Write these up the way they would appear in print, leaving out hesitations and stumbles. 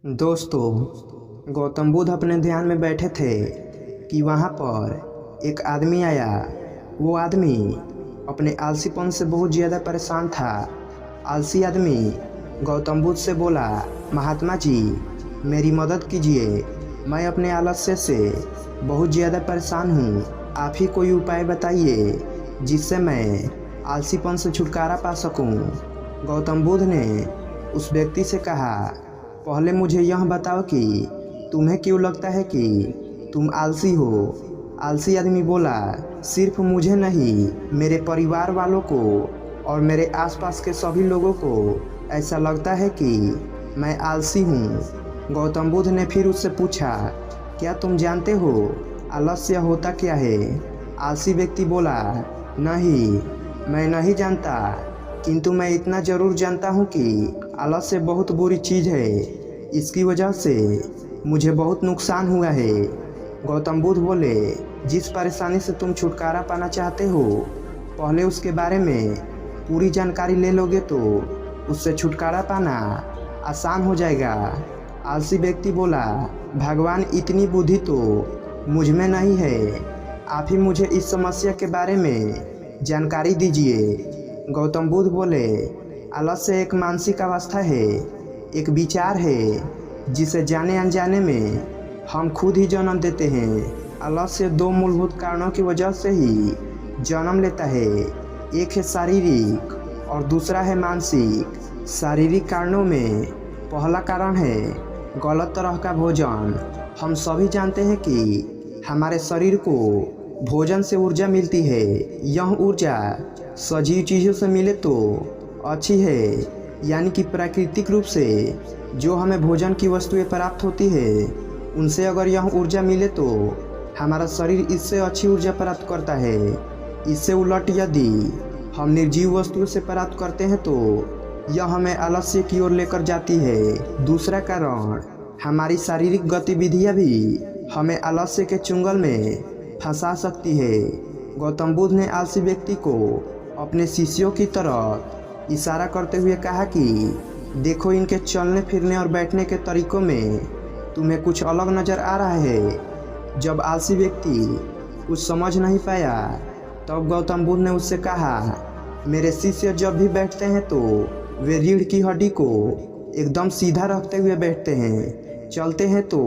दोस्तों, गौतम बुद्ध अपने ध्यान में बैठे थे कि वहाँ पर एक आदमी आया। वो आदमी अपने आलसीपन से बहुत ज़्यादा परेशान था। आलसी आदमी गौतम बुद्ध से बोला, महात्मा जी, मेरी मदद कीजिए, मैं अपने आलस्य से बहुत ज़्यादा परेशान हूँ। आप ही कोई उपाय बताइए जिससे मैं आलसीपन से छुटकारा पा सकूँ। गौतम बुद्ध ने उस व्यक्ति से कहा, पहले मुझे यह बताओ कि तुम्हें क्यों लगता है कि तुम आलसी हो। आलसी आदमी बोला, सिर्फ मुझे नहीं, मेरे परिवार वालों को और मेरे आसपास के सभी लोगों को ऐसा लगता है कि मैं आलसी हूँ। गौतम बुद्ध ने फिर उससे पूछा, क्या तुम जानते हो आलस्य होता क्या है? आलसी व्यक्ति बोला, नहीं, मैं नहीं जानता, किंतु मैं इतना ज़रूर जानता हूँ कि आलस्य बहुत बुरी चीज़ है। इसकी वजह से मुझे बहुत नुकसान हुआ है। गौतम बुद्ध बोले, जिस परेशानी से तुम छुटकारा पाना चाहते हो, पहले उसके बारे में पूरी जानकारी ले लोगे तो उससे छुटकारा पाना आसान हो जाएगा। आलसी व्यक्ति बोला, भगवान, इतनी बुद्धि तो मुझ में नहीं है, आप ही मुझे इस समस्या के बारे में जानकारी दीजिए। गौतम बुद्ध बोले, आलस्य एक मानसिक अवस्था है, एक विचार है जिसे जाने अनजाने में हम खुद ही जन्म देते हैं। आलस्य दो मूलभूत कारणों की वजह से ही जन्म लेता है, एक है शारीरिक और दूसरा है मानसिक। शारीरिक कारणों में पहला कारण है गलत तरह का भोजन। हम सभी जानते हैं कि हमारे शरीर को भोजन से ऊर्जा मिलती है। यह ऊर्जा सजीव चीज़ों से मिले तो अच्छी है, यानी कि प्राकृतिक रूप से जो हमें भोजन की वस्तुएं प्राप्त होती है, उनसे अगर यह ऊर्जा मिले तो हमारा शरीर इससे अच्छी ऊर्जा प्राप्त करता है। इससे उलट यदि हम निर्जीव वस्तुओं से प्राप्त करते हैं तो यह हमें आलस्य की ओर लेकर जाती है। दूसरा कारण, हमारी शारीरिक गतिविधियां भी हमें आलस्य के चुंगल में फंसा सकती है। गौतम बुद्ध ने आलसी व्यक्ति को अपने शिष्यों की तरफ इशारा करते हुए कहा कि देखो, इनके चलने फिरने और बैठने के तरीकों में तुम्हें कुछ अलग नज़र आ रहा है। जब आलसी व्यक्ति कुछ समझ नहीं पाया तब गौतम बुद्ध ने उससे कहा, मेरे शिष्य जब भी बैठते हैं तो वे रीढ़ की हड्डी को एकदम सीधा रखते हुए बैठते हैं। चलते हैं तो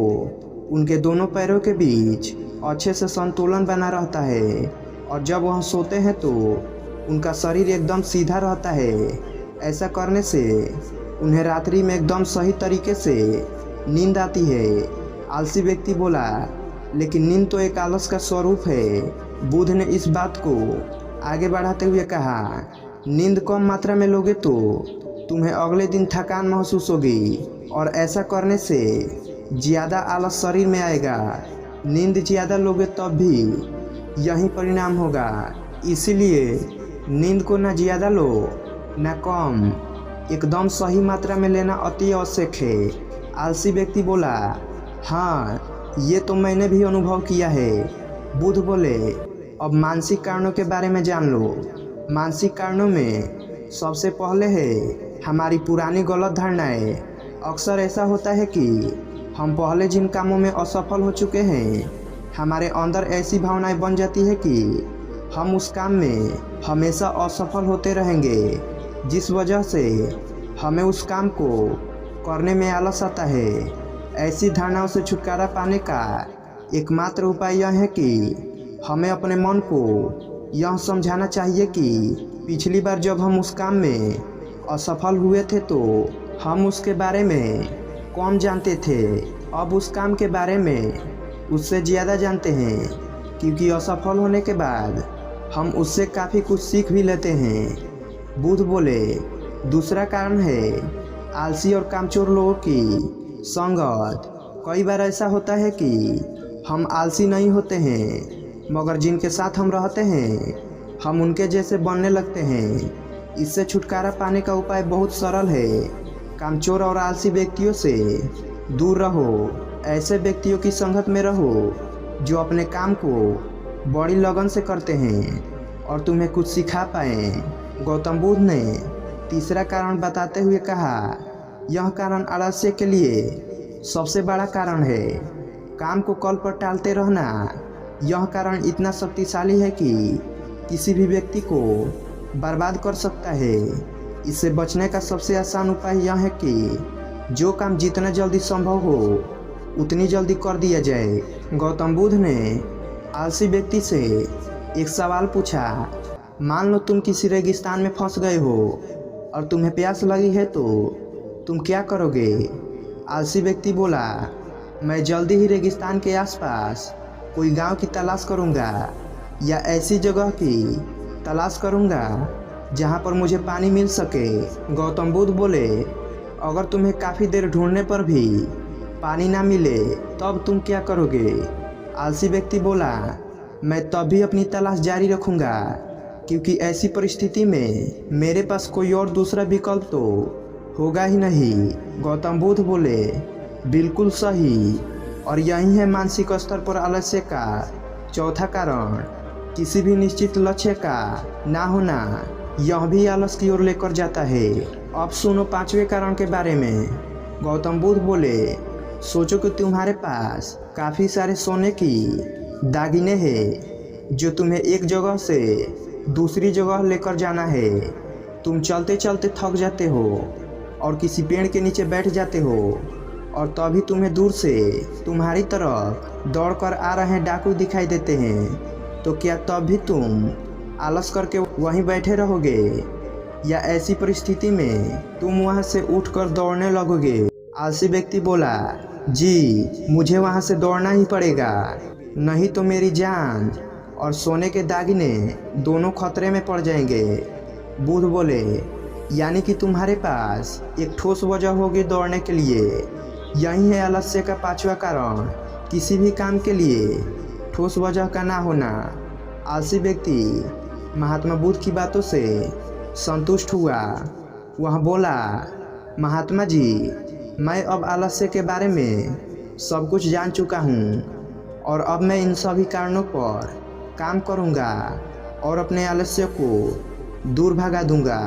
उनके दोनों पैरों के बीच अच्छे से संतुलन बना रहता है, और जब वह सोते हैं तो उनका शरीर एकदम सीधा रहता है। ऐसा करने से उन्हें रात्रि में एकदम सही तरीके से नींद आती है। आलसी व्यक्ति बोला, लेकिन नींद तो एक आलस का स्वरूप है। बुद्ध ने इस बात को आगे बढ़ाते हुए कहा, नींद कम मात्रा में लोगे तो तुम्हें अगले दिन थकान महसूस होगी, और ऐसा करने से ज़्यादा आलस शरीर में आएगा। नींद ज़्यादा लोगे तब भी यही परिणाम होगा। इसीलिए नींद को ना ज़्यादा लो ना कम, एकदम सही मात्रा में लेना अति आवश्यक है। आलसी व्यक्ति बोला, हाँ, ये तो मैंने भी अनुभव किया है। बुद्ध बोले, अब मानसिक कारणों के बारे में जान लो। मानसिक कारणों में सबसे पहले है हमारी पुरानी गलत धारणाएं। अक्सर ऐसा होता है कि हम पहले जिन कामों में असफल हो चुके हैं, हमारे अंदर ऐसी भावनाएं बन जाती है कि हम उस काम में हमेशा असफल होते रहेंगे, जिस वजह से हमें उस काम को करने में आलस आता है। ऐसी धारणाओं से छुटकारा पाने का एकमात्र उपाय यह है कि हमें अपने मन को यह समझाना चाहिए कि पिछली बार जब हम उस काम में असफल हुए थे तो हम उसके बारे में कम जानते थे, अब उस काम के बारे में उससे ज़्यादा जानते हैं, क्योंकि असफल होने के बाद हम उससे काफ़ी कुछ सीख भी लेते हैं। बुद्ध बोले, दूसरा कारण है आलसी और कामचोर लोगों की संगत। कई बार ऐसा होता है कि हम आलसी नहीं होते हैं, मगर जिनके साथ हम रहते हैं हम उनके जैसे बनने लगते हैं। इससे छुटकारा पाने का उपाय बहुत सरल है। कामचोर और आलसी व्यक्तियों से दूर रहो। ऐसे व्यक्तियों की संगत में रहो जो अपने काम को बड़ी लगन से करते हैं और तुम्हें कुछ सिखा पाए। गौतम बुद्ध ने तीसरा कारण बताते हुए कहा, यह कारण आलस्य के लिए सबसे बड़ा कारण है। काम को कल पर टालते रहना यह कारण इतना शक्तिशाली है कि किसी भी व्यक्ति को बर्बाद कर सकता है। इससे बचने का सबसे आसान उपाय यह है कि जो काम जितना जल्दी संभव हो उतनी जल्दी कर दिया जाए। गौतम बुद्ध ने आलसी व्यक्ति से एक सवाल पूछा, मान लो तुम किसी रेगिस्तान में फंस गए हो और तुम्हें प्यास लगी है तो तुम क्या करोगे? आलसी व्यक्ति बोला, मैं जल्दी ही रेगिस्तान के आसपास कोई गांव की तलाश करूंगा या ऐसी जगह की तलाश करूंगा जहां पर मुझे पानी मिल सके। गौतम बुद्ध बोले, अगर तुम्हें काफ़ी देर ढूंढने पर भी पानी ना मिले तब तुम क्या करोगे? आलसी व्यक्ति बोला, मैं तब भी अपनी तलाश जारी रखूंगा क्योंकि ऐसी परिस्थिति में मेरे पास कोई और दूसरा विकल्प तो होगा ही नहीं। गौतम बुद्ध बोले, बिल्कुल सही। और यही है मानसिक स्तर पर आलस्य का चौथा कारण, किसी भी निश्चित लक्ष्य का ना होना। यह भी आलस की ओर लेकर जाता है। अब सुनो पांचवें कारण के बारे में। गौतम बुद्ध बोले, सोचो कि तुम्हारे पास काफ़ी सारे सोने की दागिने हैं जो तुम्हें एक जगह से दूसरी जगह लेकर जाना है। तुम चलते चलते थक जाते हो और किसी पेड़ के नीचे बैठ जाते हो और तभी तुम्हें दूर से तुम्हारी तरफ दौड़कर आ रहे डाकू दिखाई देते हैं। तो क्या तब भी तुम आलस करके वहीं बैठे रहोगे या ऐसी परिस्थिति में तुम वहां से उठकर दौड़ने लगोगे? आलसी व्यक्ति बोला, जी मुझे वहां से दौड़ना ही पड़ेगा, नहीं तो मेरी जान और सोने के दागिने दोनों खतरे में पड़ जाएंगे। बुद्ध बोले, यानी कि तुम्हारे पास एक ठोस वजह होगी दौड़ने के लिए। यही है आलस्य का पांचवा कारण, किसी भी काम के लिए ठोस वजह का ना होना। आलसी व्यक्ति महात्मा बुद्ध की बातों से संतुष्ट हुआ। वह बोला, महात्मा जी, मैं अब आलस्य के बारे में सब कुछ जान चुका हूँ और अब मैं इन सभी कारणों पर काम करूँगा और अपने आलस्य को दूर भगा दूँगा।